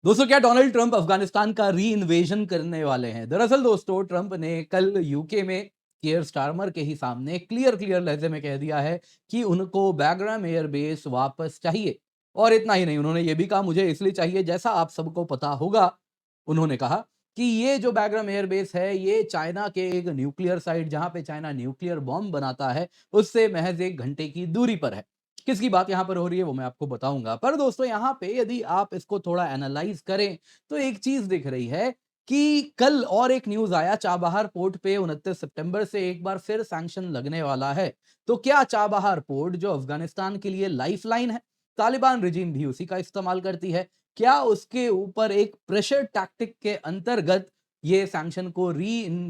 दोस्तों, क्या Donald Trump Afghanistan का री इन्वेजन करने वाले हैं? दरअसल दोस्तों, ट्रंप ने कल यूके में कियर स्टारमर के ही सामने क्लियर क्लियर लहजे में कह दिया है कि उनको बैग्राम एयरबेस वापस चाहिए। और इतना ही नहीं, उन्होंने ये भी कहा मुझे इसलिए चाहिए, जैसा आप सबको पता होगा, उन्होंने कहा कि ये जो बैग्राम एयरबेस है ये चाइना के एक न्यूक्लियर साइट, जहां पे चाइना न्यूक्लियर बॉम्ब बनाता है, उससे महज 1 घंटे की दूरी पर है। किसकी बात यहाँ पर हो रही है वो मैं आपको बताऊंगा। पर दोस्तों, यहाँ पे यदि आप इसको थोड़ा एनालाइज करें तो एक चीज दिख रही है कि कल और एक न्यूज आया, चाबहार पोर्ट पे 29 सितंबर से एक बार फिर सैंक्शन लगने वाला है। तो क्या चाबहार पोर्ट, जो अफगानिस्तान के लिए लाइफलाइन है, तालिबान रिजीम भी उसी का इस्तेमाल करती है, क्या उसके ऊपर एक प्रेशर टैक्टिक के अंतर्गत ये सैंक्शन को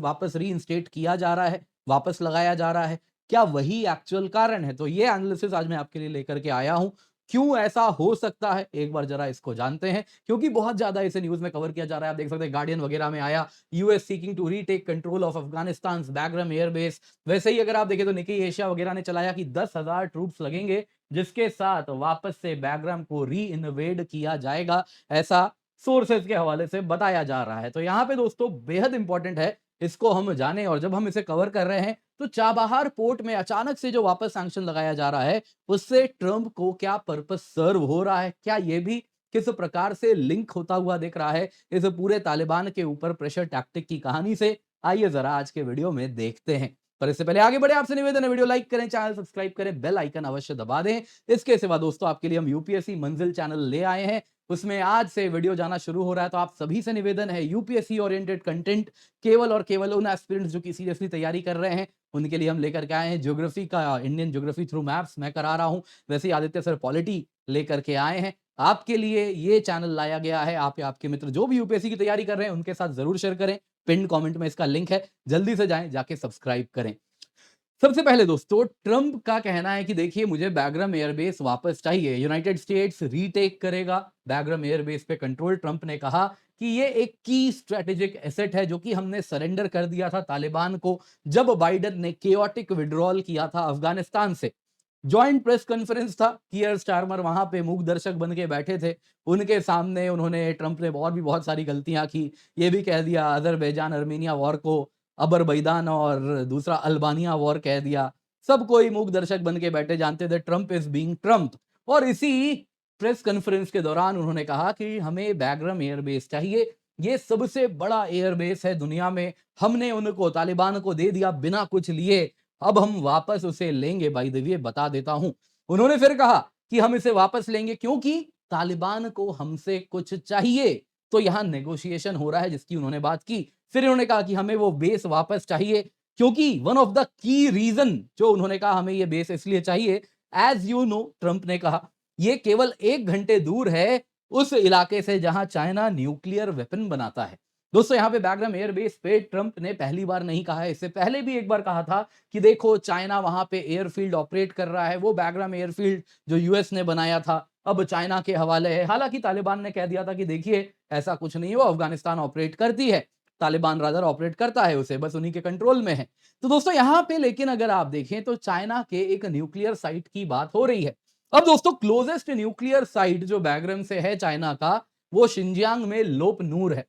वापस रीइंस्टेट किया जा रहा है, वापस लगाया जा रहा है? क्या वही एक्चुअल कारण है? तो ये एनालिसिस आज मैं आपके लिए लेकर के आया हूं। क्यों ऐसा हो सकता है, एक बार जरा इसको जानते हैं, क्योंकि बहुत ज्यादा इसे न्यूज में कवर किया जा रहा है। आप देख सकते हैं गार्डियन वगैरह में आया, US seeking to retake control of Afghanistan Bagram airbase. वैसे ही अगर आप देखें तो निकी एशिया वगैरह ने चलाया कि 10,000 ट्रूप्स लगेंगे, जिसके साथ वापस से बैग्राम को री इन्वेड किया जाएगा, ऐसा सोर्सेज के हवाले से बताया जा रहा है। तो यहाँ पे दोस्तों बेहद इंपॉर्टेंट है इसको हम जाने। और जब हम इसे कवर कर रहे हैं तो चाबहार पोर्ट में अचानक से जो वापस सैंक्शन लगाया जा रहा है, उससे ट्रंप को क्या पर्पस सर्व हो रहा है, क्या यह भी किस प्रकार से लिंक होता हुआ दिख रहा है इस पूरे तालिबान के ऊपर प्रेशर टैक्टिक की कहानी से? आइए जरा आज के वीडियो में देखते हैं। पर इससे पहले आगे बढ़े, आपसे निवेदन है वीडियो लाइक करें, चैनल सब्सक्राइब करें, बेल आइकन अवश्य दबा दें। इसके सिवा दोस्तों, आपके लिए हम यूपीएससी मंजिल चैनल ले आए हैं, उसमें आज से वीडियो जाना शुरू हो रहा है। तो आप सभी से निवेदन है, यूपीएससी ओरिएंटेड कंटेंट केवल और केवल उन एस्पिरेंट्स जो कि सीरियसली तैयारी कर रहे हैं, उनके लिए हम लेकर के आए हैं। ज्योग्राफी का इंडियन ज्योग्राफी थ्रू मैप्स मैं करा रहा हूं, वैसे ही आदित्य सर पॉलिटी लेकर के आए हैं। आपके लिए ये चैनल लाया गया है। आप या आपके मित्र जो भी यूपीएससी की तैयारी कर रहे हैं उनके साथ जरूर शेयर करें। पिन कमेंट में इसका लिंक है, जल्दी से जाएं, जाके सब्सक्राइब करें। सबसे पहले दोस्तों, ट्रंप का कहना है कि देखिए मुझे बैग्राम एयरबेस वापस चाहिए, यूनाइटेड स्टेट्स रीटेक करेगा बैग्राम एयरबेस पे कंट्रोल। ट्रंप ने कहा कि ये एक की स्ट्रेटेजिक एसेट है जो कि हमने सरेंडर कर दिया था तालिबान को जब बाइडेन ने केओटिक विड्रॉल किया था अफगानिस्तान से। जॉइंट प्रेस कॉन्फ्रेंस था, कियर स्टारमर वहां पे मूक दर्शक बन के बैठे थे। उनके सामने उन्होंने, ट्रंप ने और भी बहुत सारी गलतियां की। ये भी कह दिया अजरबैजान अर्मेनिया वॉर को अबरबैदान, और दूसरा अल्बानिया वॉर कह दिया। सब कोई मूक दर्शक बन के बैठे, जानते थे ट्रंप इज बीइंग ट्रंप। और इसी प्रेस कॉन्फ्रेंस के दौरान उन्होंने कहा कि हमें बैग्राम एयरबेस चाहिए, ये सबसे बड़ा एयरबेस है दुनिया में, हमने उनको तालिबान को दे दिया बिना कुछ लिए, अब हम वापस उसे लेंगे। बाय द वे बता देता हूं, उन्होंने फिर कहा कि हम इसे वापस लेंगे क्योंकि तालिबान को हमसे कुछ चाहिए। तो यहां नेगोशिएशन हो रहा है जिसकी उन्होंने बात की। फिर उन्होंने कहा कि हमें वो बेस वापस चाहिए क्योंकि one of the key reason, जो उन्होंने कहा हमें ये बेस इसलिए चाहिए, एज यू नो, ट्रंप ने कहा ये केवल 1 घंटे दूर है उस इलाके से जहां चाइना न्यूक्लियर वेपन बनाता है। दोस्तों, यहां पे बैग्राम एयरबेस पे ट्रंप ने पहली बार नहीं कहा है, इससे पहले भी एक बार कहा था कि देखो चाइना वहां पे एयरफील्ड ऑपरेट कर रहा है, वो बैग्राम एयरफील्ड जो यूएस ने बनाया था अब चाइना के हवाले है। हालांकि तालिबान ने कह दिया था कि देखिए ऐसा कुछ नहीं, वो अफगानिस्तान ऑपरेट करती है, तालिबान रादर ऑपरेट करता है उसे, बस उन्हीं के कंट्रोल में है। तो दोस्तों यहां पे लेकिन अगर आप देखें तो चाइना के एक न्यूक्लियर साइट की बात हो रही है। अब दोस्तों, क्लोजेस्ट न्यूक्लियर साइट जो बैग्राम से है चाइना का, वो शिंजियांग में लोप नूर है।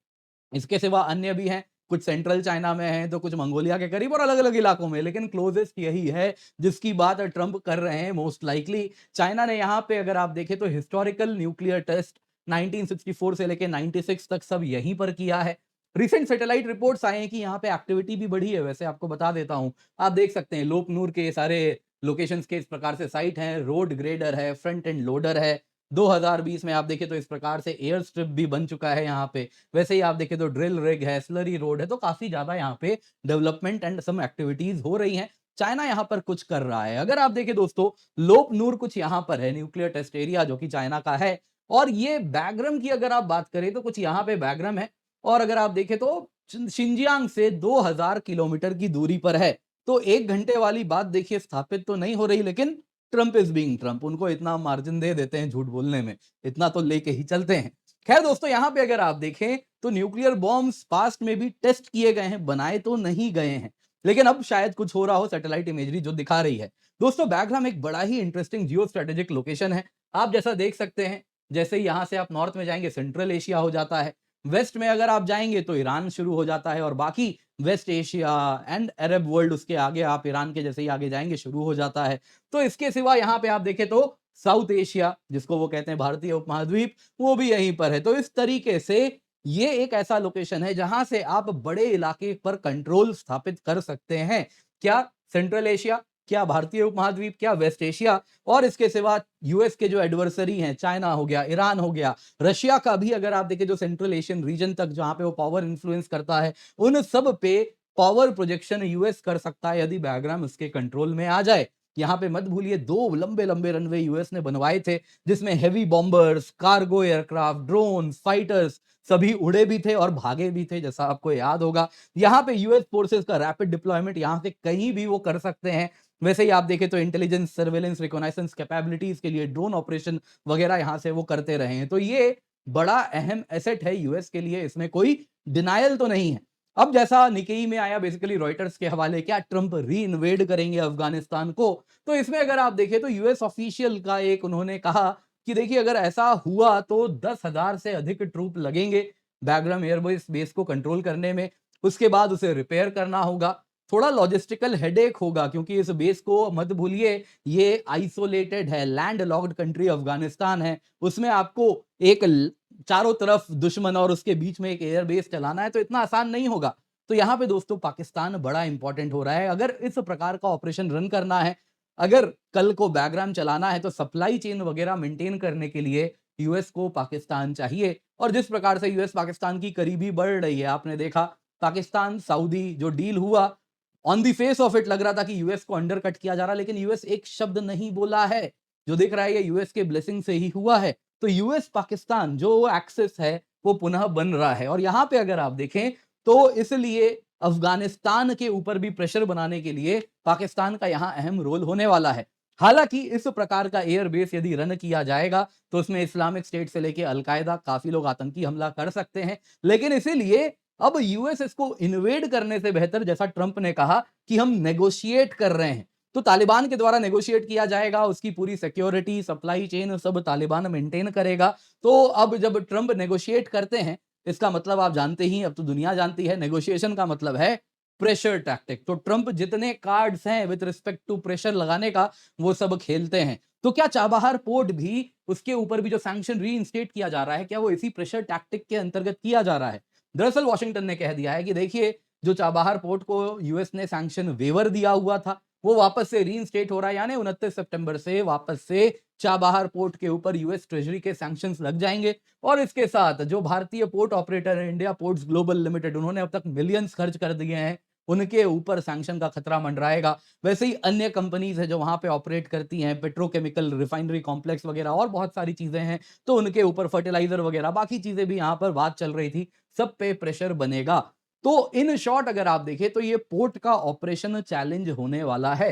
इसके सिवा अन्य भी हैं, कुछ सेंट्रल चाइना में हैं, तो कुछ मंगोलिया के करीब और अलग-अलग इलाकों में, लेकिन क्लोजेस्ट यही है जिसकी बात ट्रंप कर रहे हैं मोस्ट लाइकली। चाइना ने यहाँ पे अगर आप देखें तो हिस्टोरिकल न्यूक्लियर टेस्ट 1964 से लेके 96 तक सब यहीं पर किया है। रिसेंट सैटेलाइट रिपोर्ट्स आए हैं कि यहाँ पे एक्टिविटी भी बढ़ी है। वैसे आपको बता देता हूँ, आप देख सकते हैं लोप नूर के सारे लोकेशंस के इस प्रकार से साइट हैं, रोड ग्रेडर है, फ्रंट एंड लोडर है। 2020 में आप देखें तो इस प्रकार से एयर स्ट्रिप भी बन चुका है यहाँ पे। वैसे ही आप देखें तो ड्रिल रिग है, स्लरी रोड है, तो काफी ज्यादा यहाँ पे डेवलपमेंट एंड सम एक्टिविटीज हो रही हैं। चाइना यहाँ पर कुछ कर रहा है। अगर आप देखें दोस्तों, लोप नूर कुछ यहाँ पर है, न्यूक्लियर टेस्ट एरिया जो कि चाइना का है। और ये बैग्राम की अगर आप बात करें तो कुछ यहाँ पे बैग्राम है। और अगर आप देखें तो शिंजियांग से 2000 किलोमीटर की दूरी पर है। तो 1 घंटे वाली बात देखिए स्थापित तो नहीं हो रही, लेकिन ट्रंप इज बीइंग ट्रंप, उनको इतना मार्जिन दे देते हैं झूठ बोलने में, इतना तो लेके ही चलते हैं। खैर दोस्तों, यहां पे अगर आप देखें तो न्यूक्लियर बॉम्ब्स पास्ट में भी टेस्ट किए गए हैं, बनाए तो नहीं गए हैं, लेकिन अब शायद कुछ हो रहा हो, सैटेलाइट इमेजरी जो दिखा रही है। दोस्तों, बैग्राम एक बड़ा ही इंटरेस्टिंग जियो स्ट्रेटेजिक लोकेशन है। आप जैसा देख सकते हैं, जैसे ही यहाँ से आप नॉर्थ में जाएँगे सेंट्रल एशिया हो जाता है। वेस्ट में अगर आप जाएँगे तो ईरान शुरू हो जाता है और बाकी West Asia and Arab world उसके आगे आप ईरान के जैसे ही आगे जाएँगे शुरू हो जाता है। तो इसके सिवा यहाँ पे आप देखें तो साउथ एशिया जिसको वो कहते हैं भारतीय उपमहाद्वीप, वो भी यहीं पर है। तो इस तरीके से ये एक ऐसा लोकेशन है जहां से आप बड़े इलाके पर कंट्रोल स्थापित कर सकते हैं। क्या सेंट्रल एशिया, क्या भारतीय उपमहाद्वीप, क्या वेस्ट एशिया और इसके सिवा यूएस के जो एडवर्सरी हैं, चाइना हो गया, ईरान हो गया, रशिया का भी अगर आप देखें जो सेंट्रल एशियन रीजन तक जहां पे वो पावर इन्फ्लुएंस करता है, उन सब पे पावर प्रोजेक्शन यूएस कर सकता है यदि बैकग्राउंड उसके कंट्रोल में आ जाए। यहाँ पे मत भूलिए 2 लंबे-लंबे रनवे यूएस ने बनवाए थे, जिसमें heavy bombers, cargo aircraft, drone, fighters सभी उड़े भी थे और भागे भी थे, जैसा आपको याद होगा। यहाँ पे यूएस फोर्सेस का रैपिड डिप्लॉयमेंट यहाँ से कहीं भी वो कर सकते हैं। वैसे ही आप देखें तो इंटेलिजेंस, सर्वेलेंस, रिकॉनाइसेंस कैपेबिलिटीज के लिए ड्रोन ऑपरेशन वगैरह यहाँ से वो करते रहे हैं। तो ये बड़ा अहम एसेट है यूएस के लिए, इसमें कोई डिनायल तो नहीं है। अब जैसा निकेई में आया बेसिकली रॉयटर्स के हवाले, क्या ट्रंप री इन्वेड करेंगे अफगानिस्तान को? तो इसमें अगर आप देखें तो यूएस ऑफिशियल का एक उन्होंने कहा कि देखिए अगर ऐसा हुआ तो 10,000 से अधिक ट्रूप लगेंगे बैग्राम एयरबेस बेस को कंट्रोल करने में। उसके बाद उसे रिपेयर करना होगा। थोड़ा लॉजिस्टिकल हेडेक होगा क्योंकि इस बेस को मत भूलिए ये आइसोलेटेड है, लैंड लॉक्ड कंट्री अफगानिस्तान है। उसमें आपको एक चारों तरफ दुश्मन और उसके बीच में एक एयर बेस चलाना है तो इतना आसान नहीं होगा। तो यहाँ पे दोस्तों पाकिस्तान बड़ा इंपॉर्टेंट हो रहा है। अगर इस प्रकार का ऑपरेशन रन करना है, अगर कल को बैकग्राउंड चलाना है तो सप्लाई चेन वगैरह मेंटेन करने के लिए यूएस को पाकिस्तान चाहिए। और जिस प्रकार से यूएस पाकिस्तान की करीबी बढ़ रही है, आपने देखा पाकिस्तान सऊदी जो डील हुआ, on the face of it लग रहा था कि यूएस को अंडर कट किया जा रहा है, लेकिन यूएस एक शब्द नहीं बोला है। जो दिख रहा है ये यूएस के ब्लेसिंग से ही हुआ है। तो यूएस पाकिस्तान जो एक्सेस है वो पुनः बन रहा है और यहाँ पे अगर आप देखें तो इसलिए अफगानिस्तान के ऊपर भी प्रेशर बनाने के लिए पाकिस्तान का यहाँ अहम रोल होने वाला है। हालांकि इस प्रकार का एयर बेस यदि रन किया जाएगा तो उसमें इस्लामिक स्टेट से लेकर अलकायदा काफी लोग आतंकी हमला कर सकते हैं, लेकिन इसीलिए अब यूएस इसको इन्वेड करने से बेहतर, जैसा ट्रंप ने कहा कि हम नेगोशिएट कर रहे हैं, तो तालिबान के द्वारा नेगोशिएट किया जाएगा, उसकी पूरी सिक्योरिटी, सप्लाई चेन सब तालिबान मेंटेन करेगा। तो अब जब ट्रंप नेगोशिएट करते हैं, इसका मतलब आप जानते ही, अब तो दुनिया जानती है, नेगोशिएशन का मतलब है प्रेशर टैक्टिक। तो ट्रंप जितने कार्ड्स हैं विद रिस्पेक्ट टू प्रेशर लगाने का, वो सब खेलते हैं। तो क्या चाबहार पोर्ट भी, उसके ऊपर भी जो सैंक्शन रीइंस्टेट किया जा रहा है, क्या वो इसी प्रेशर टैक्टिक के अंतर्गत किया जा रहा है? दरअसल वॉशिंगटन ने कह दिया है कि देखिए जो चाबहार पोर्ट को यूएस ने सैंक्शन वेवर दिया हुआ था वो वापस से रीइंस्टेट हो रहा है, यानी 29 सितंबर से वापस से चाबहार पोर्ट के ऊपर यूएस ट्रेजरी के सैंक्शंस लग जाएंगे। और इसके साथ जो भारतीय पोर्ट ऑपरेटर है इंडिया पोर्ट्स ग्लोबल लिमिटेड, उन्होंने अब तक मिलियंस खर्च कर दिए हैं, उनके ऊपर सैंक्शन का खतरा मंडराएगा। वैसे ही अन्य कंपनीज है जो वहां पे ऑपरेट करती हैं, पेट्रोकेमिकल रिफाइनरी कॉम्प्लेक्स वगैरह और बहुत सारी चीजें हैं, तो उनके ऊपर फर्टिलाइजर वगैरह बाकी चीजें भी यहां पर बात चल रही थी, सब पे प्रेशर बनेगा। तो इन शॉर्ट अगर आप देखें तो ये पोर्ट का ऑपरेशन चैलेंज होने वाला है।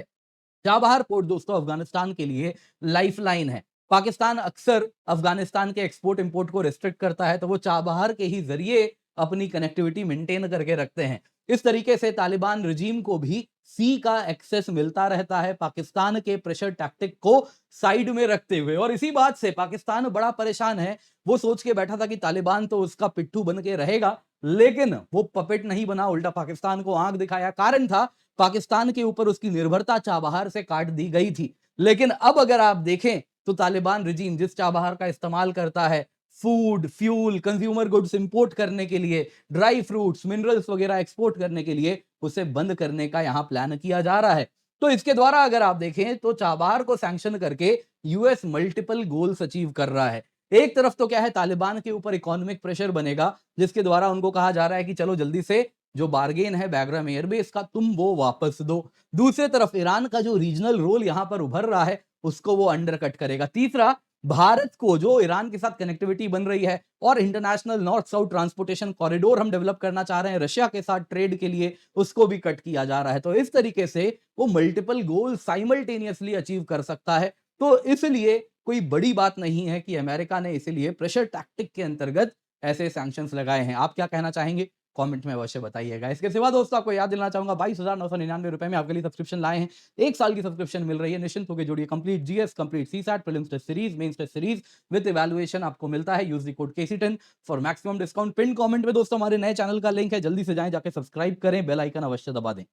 चाबहार पोर्ट दोस्तों अफगानिस्तान के लिए लाइफलाइन है। पाकिस्तान अक्सर अफगानिस्तान के एक्सपोर्ट इंपोर्ट को रिस्ट्रिक्ट करता है, तो वो चाबहार के ही जरिए अपनी कनेक्टिविटी मेंटेन करके रखते हैं। इस तरीके से तालिबान रिजीम को भी सी का एक्सेस मिलता रहता है पाकिस्तान के प्रेशर टैक्टिक को साइड में रखते हुए। और इसी बात से पाकिस्तान बड़ा परेशान है। वो सोच के बैठा था कि तालिबान तो उसका पिट्ठू बन के रहेगा, लेकिन वो पपेट नहीं बना, उल्टा पाकिस्तान को आंख दिखाया। कारण था पाकिस्तान के ऊपर उसकी निर्भरता चाबहार से काट दी गई थी। लेकिन अब अगर आप देखें तो तालिबान रिजीम जिस चाबहार का इस्तेमाल करता है food, fuel, consumer goods import करने के लिए, ड्राई फ्रूट्स, मिनरल्स वगैरह एक्सपोर्ट करने के लिए, उसे बंद करने का यहां प्लान किया जा रहा है। तो इसके द्वारा अगर आप देखें तो चाबहार को सैंक्शन करके यूएस मल्टीपल गोल्स अचीव कर रहा है। एक तरफ तो क्या है, तालिबान के ऊपर इकोनॉमिक प्रेशर बनेगा जिसके द्वारा उनको कहा जा रहा है कि चलो जल्दी से जो बार्गेन है बैग्राम एयरबेस का तुम वो वापस दो। दूसरी तरफ ईरान का जो रीजनल रोल यहां पर उभर रहा है उसको वो अंडरकट करेगा। तीसरा, भारत को जो ईरान के साथ कनेक्टिविटी बन रही है और international north south transportation corridor हम डेवलप करना चाह रहे हैं रशिया के साथ ट्रेड के लिए, उसको भी कट किया जा रहा है। तो इस तरीके से वो मल्टीपल गोल साइमल्टेनियसली अचीव कर सकता है। तो इसलिए कोई बड़ी बात नहीं है कि अमेरिका ने इसीलिए प्रेशर टैक्टिक के अंतर्गत ऐसे सैंक्शंस लगाए हैं। आप क्या कहना चाहेंगे? कमेंट में अवश्य बताइएगा। इसके सिवा दोस्तों आपको याद दिलाना चाहूँगा 22,999 रुपए में आपके लिए सब्सक्रिप्शन लाए हैं। 1 साल की सब्सक्रिप्शन मिल रही है, निश्चिंत होके जुड़िए। Complete GS, complete CSAT, prelims test series, mains test series with evaluation आपको मिलता है। Use the code KC10 for maximum discount. Pin comment में दोस्तों हमारे नए चैनल का लिंक है, जल्दी से जाएँ, जाके सब्सक्राइब करें, बेल आइकन अवश्य दबा दें।